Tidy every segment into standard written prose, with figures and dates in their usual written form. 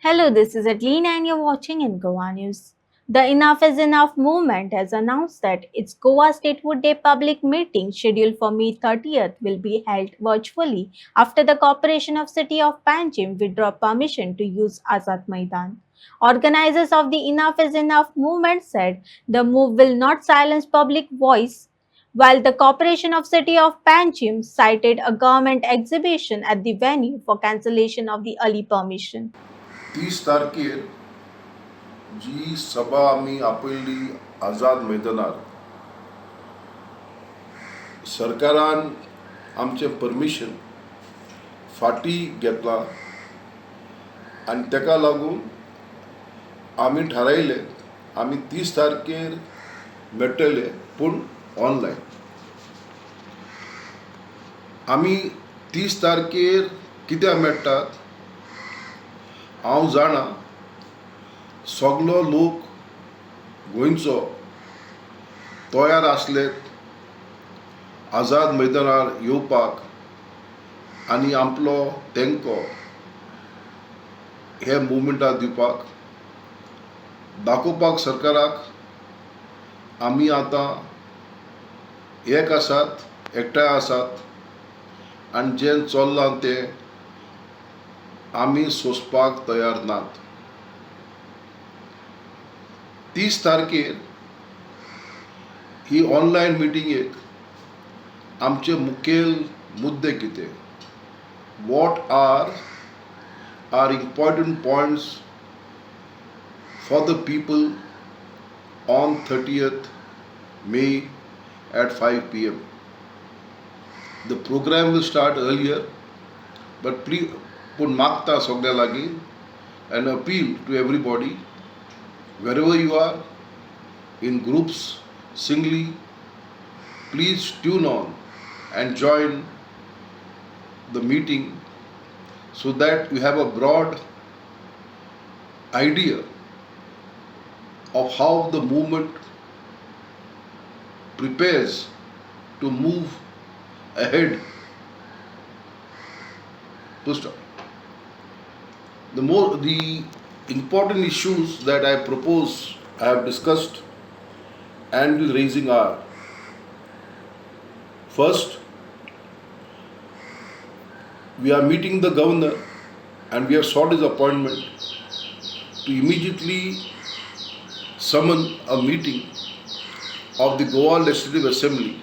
Hello, this is Adeline and you're watching in Goa News. The Enough is Enough movement has announced that its Goa Statehood Day public meeting scheduled for May 30th will be held virtually after the Corporation of City of Panjim withdrew permission to use Azad Maidan. Organizers of the Enough is Enough movement said the move will not silence public voice, while the Corporation of City of Panjim cited a government exhibition at the venue for cancellation of the early permission. 30 तारखेर जी सभा आम्ही आपयल्ली आझाद मैदानार सरकारान आमचे permission फाटी घेतला आणि तेका लागून आम्ही ठरयले आम्ही 30 तारखेर मेळटले पूण ऑनलायन. आम्ही 30 तारखेर कित्याक मेळटात हांव जाणा सगलो लोक गोंयचो तयार आसलेत आझाद मैदानार येवपाक आनी आपलो तेंको हे मुवमेंटाक दिवपाक दाखोवपाक सरकाराक आमी आतां एक आसात, एकठांय आसात आनी जें चल्लां तें आमी सोंसपाक तयार नात. 30 तारखेर ही ऑनलायन मिटिंगेक आमचे मुखेल मुद्दे कितें, what are important points for the people on 30th May at 5 p.m. The program will start earlier, but please put मागता सगळ्या लागीं an appeal to everybody, wherever you are, in groups, singly, please tune on and join the meeting so that you have a broad idea of how the movement prepares to move ahead to start. The important issues that I propose, I have discussed and will raising are: first, we are meeting the governor and we have sought his appointment to immediately summon a meeting of the Goa Legislative Assembly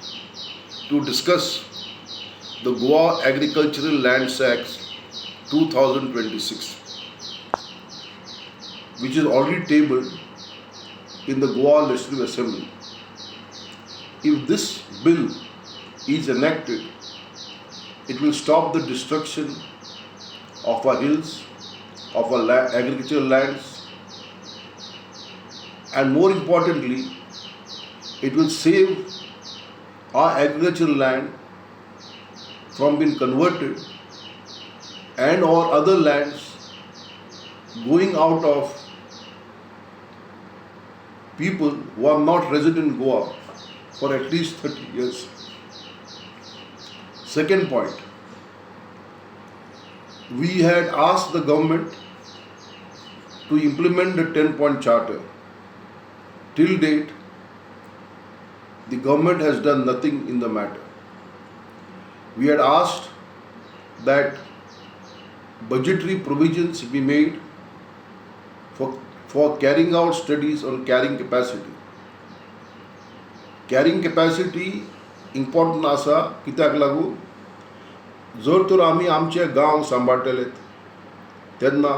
to discuss the Goa Agricultural Lands Act 2026, which is already tabled in the Goa Legislative Assembly. If this bill is enacted, it will stop the destruction of our hills, of our agricultural lands, and more importantly, it will save our agricultural land from being converted and or other lands going out of people who are not resident in Goa for at least 30 years. Second point, we had asked the government to implement the 10-point charter. Till date, the government has done nothing in the matter. We had asked that budgetary provisions be made for carrying out studies on carrying capacity. Carrying capacity important आसा कित्याक लागून जर तर आमी आमचे गांव सांबाळटलेत तेन्ना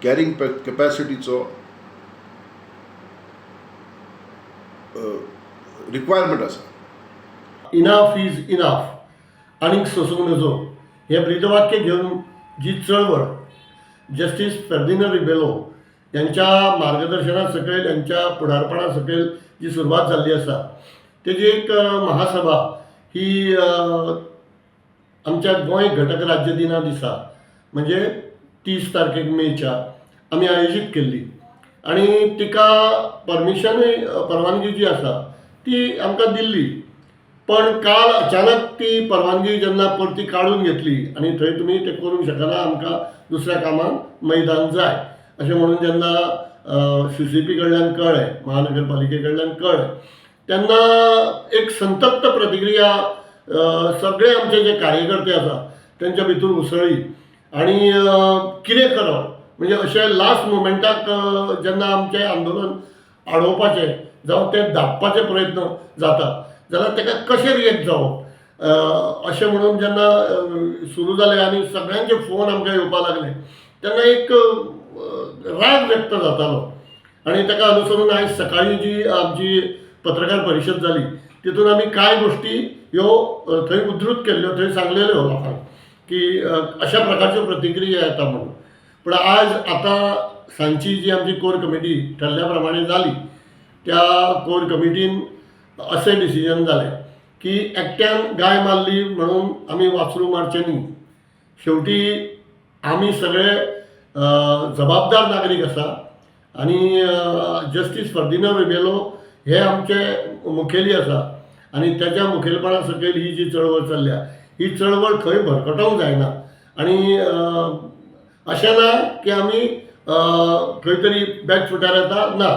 carrying कॅपॅसिटीचो requirement आसा. इनाफ इज इनाफ आनीक सोसूंक नजो हे ब्रीदवाक्य घेवन जी चळवळ जस्टीस फेर्दिनांद रिबेलो यांच्या मार्गदर्शना सकयल, यांच्या फुडारपणा सकयल जी सुरवात जाल्ली आसा, तेजी एक महासभा ही आमच्या गोंय घटक राज्य दिना दिसा म्हणजे 30 तारखेक मेच्या आमी आयोजीत केल्ली आणि तिका परमिशनूय परवानगी जी आसा ती आमकां दिल्ली पण काल अचानक ती परवानगी जेन्ना परती काडून घेतली आनी थंय तुमी तें करूंक शकना, आमकां दुसऱ्या कामाक मैदान जाय अशें म्हणून जेन्ना CCP कडल्यान कळ्ळें, महानगरपालिके कडल्यान कळ्ळें, तेन्ना एक संतप्त प्रतिक्रिया सगळे आमचे जे कार्यकर्ते आसा तेंच्या भितर उसळ्ळी आनी कितें करप म्हणजे अशें लास्ट मोमेंटाक जेन्ना आमचें आंदोलन आडोवपाचें जावं तें धांपपाचे प्रयत्न जाता जाल्यार ताका कशें रिएक्ट जावप अशें म्हणून जेन्ना सुरू जालें आनी सगळ्यांचे फोन आमकां येवपाक लागले तेन्ना एक राग व्यक्त जातालो आनी ताका अनुसरून आयज सकाळीं जी आमची पत्रकार परिशद जाली तितून आमी कांय गोश्टी ह्यो थंय उद्धृत केल्ल्यो, थंय सांगलेल्यो लोकांक की अशा प्रकारच्यो प्रतिक्रिया येता म्हणून. पूण आज आतां सांजची जी आमची कोर कमिटी ठरल्या प्रमाणे जाली त्या कोर कमिटीन अशें डिसिजन जालें की एकट्यान गाय मारली म्हणून आमी वासरू मारचें न्ही. शेवटी आमी सगळे जबाबदार नागरीक आसा आनी जस्टीस फर्दिनांद रिबेलो हे आमचे मुखेली आसा आनी त्याच्या मुखेलपणा सकयल ही जी चळवळ चल्ल्या ही चळवळ खंय भरकटोवंक जायना आनी अशें ना की आमी खंय तरी बॅक फुटार येता ना.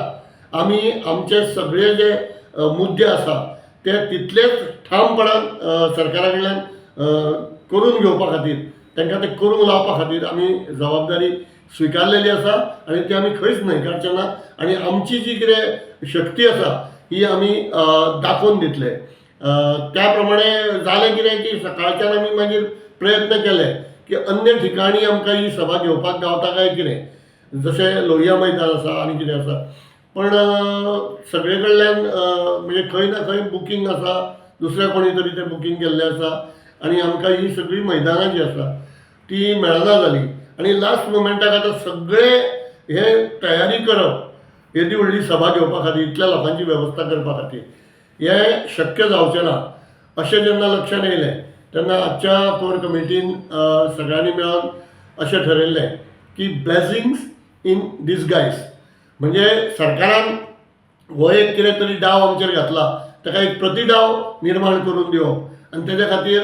आमी आमचे सगळे जे मुद्दे आसा ते तितलेच ठामपणान सरकारा कडल्यान करून घेवपा खातीर तांकां ते करूंक लावपा खातीर आमी जबाबदारी स्विकारलेली आसा आनी ती आमी खंयच न्हयकारचे ना आनी आमची जी कितें शक्ती आसा ही आमी दाखोवन दितले. त्या प्रमाणे जालें कितें की सकाळच्यान आमी मागीर प्रयत्न केले की अन्य ठिकाणी आमकां ही सभा घेवपाक गावता काय कितें, जशें लोहिया मैदान आसा आनी कितें आसा, पण सगळे कडल्यान म्हणजे खंय ना खंय बुकींग आसा, दुसऱ्या कोणी तरी तें बुकींग केल्लें आसा आनी आमकां ही सगळीं मैदानां जी आसा ती मेळना जाली आनी लास्ट मोमेंटाक आतां सगळे हे तयारी करप येदी व्हडली सभा घेवपा खातीर, इतल्या लोकांची वेवस्था करपा खातीर हें शक्य जावचें ना अशें जेन्ना लक्षांत येयलें तेन्ना आजच्या कोर कमिटीन सगळ्यांनी मेळोन अशें ठरयल्लें की ब्लेसिंग्स इन डिसगायज म्हणजे सरकारान हो एक कितें तरी डाव आमचेर घातला ताका एक प्रतिडाव निर्माण करून दिवप आनी तेज्या खातीर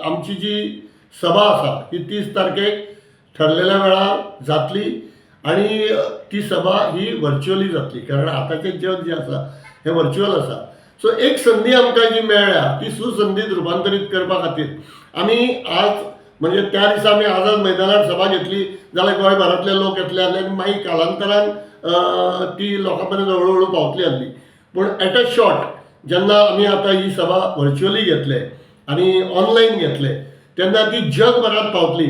आमची जी सभा आसा ही 30 तारखेक ठरलेल्या वेळार जातली आनी ती सभा ही व्हर्च्युअली जातली कारण आतांचें जग जें आसा हें व्हर्च्युअल आसा. सो एक संदी आमकां जी मेळ्ळ्या ती सुसंदीत रुपांतरीत करपा खातीर आमी आज म्हणजे त्या दिसा आमी आझाद मैदानार सभा घेतली जाल्यार गोंयभरांतले लोक येतले आसले आनी मागीर कालांतरान ती लोकां पर्यंत हळू पावतली आसली. पूण एट अ शॉर्ट जेन्ना आमी आतां ही सभा व्हर्च्युअली घेतले आनी ऑनलायन घेतले तेन्ना ती जगभरांत पावतली.